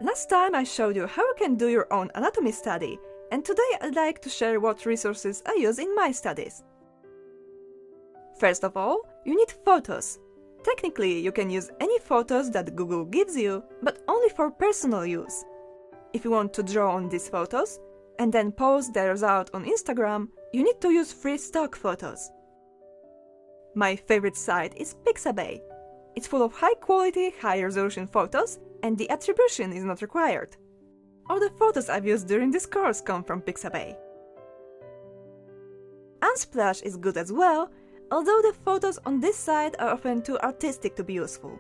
Last time I showed you how you can do your own anatomy study, and today I'd like to share what resources I use in my studies. First of all, you need photos. Technically, you can use any photos that Google gives you, but only for personal use. If you want to draw on these photos, and then post the result on Instagram, you need to use free stock photos. My favorite site is Pixabay. It's full of high-quality, high-resolution photos, and the attribution is not required. All the photos I've used during this course come from Pixabay. Unsplash is good as well, although the photos on this site are often too artistic to be useful.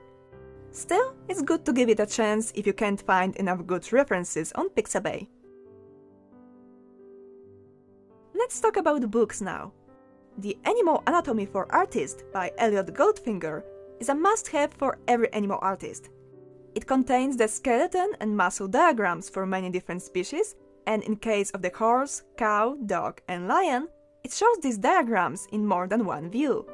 Still, it's good to give it a chance if you can't find enough good references on Pixabay. Let's talk about books now. The Animal Anatomy for Artists by Elliot Goldfinger is a must-have for every animal artist. It contains the skeleton and muscle diagrams for many different species, and in case of the horse, cow, dog, and lion, it shows these diagrams in more than one view.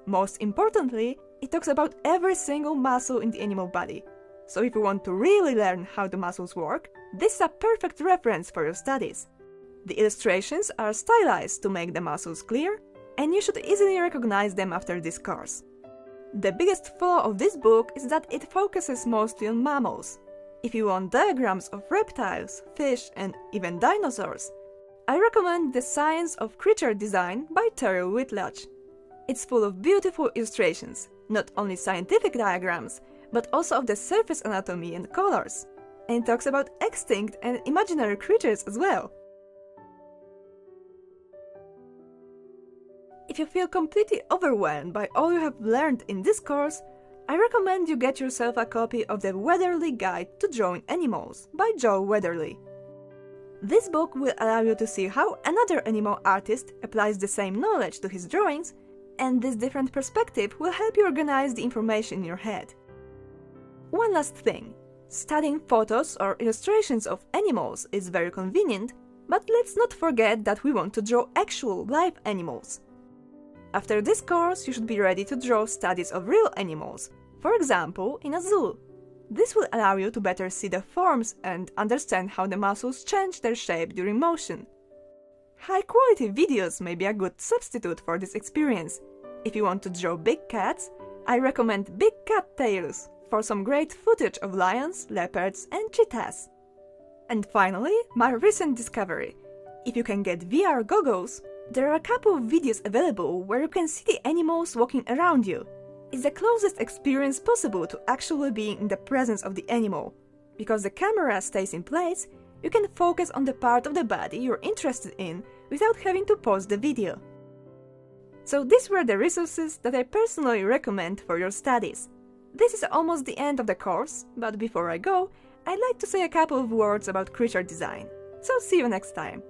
Most importantly, it talks about every single muscle in the animal body. So if you want to really learn how the muscles work, this is a perfect reference for your studies. The illustrations are stylized to make the muscles clear, and you should easily recognize them after this course. The biggest flaw of this book is that it focuses mostly on mammals. If you want diagrams of reptiles, fish, and even dinosaurs, I recommend The Science of Creature Design by Terry Whitlatch. It's full of beautiful illustrations, not only scientific diagrams, but also of the surface anatomy and colors. And it talks about extinct and imaginary creatures as well. If you feel completely overwhelmed by all you have learned in this course, I recommend you get yourself a copy of the Weatherly Guide to Drawing Animals by Joe Weatherly. This book will allow you to see how another animal artist applies the same knowledge to his drawings, and this different perspective will help you organize the information in your head. One last thing. Studying photos or illustrations of animals is very convenient, but let's not forget that we want to draw actual live animals. After this course, you should be ready to draw studies of real animals, for example, in a zoo. This will allow you to better see the forms and understand how the muscles change their shape during motion. High-quality videos may be a good substitute for this experience. If you want to draw big cats, I recommend Big Cat Tales for some great footage of lions, leopards, and cheetahs. And finally, my recent discovery. If you can get VR goggles, there are a couple of videos available where you can see the animals walking around you. It's the closest experience possible to actually being in the presence of the animal. Because the camera stays in place, you can focus on the part of the body you're interested in without having to pause the video. So these were the resources that I personally recommend for your studies. This is almost the end of the course, but before I go, I'd like to say a couple of words about creature design. So see you next time!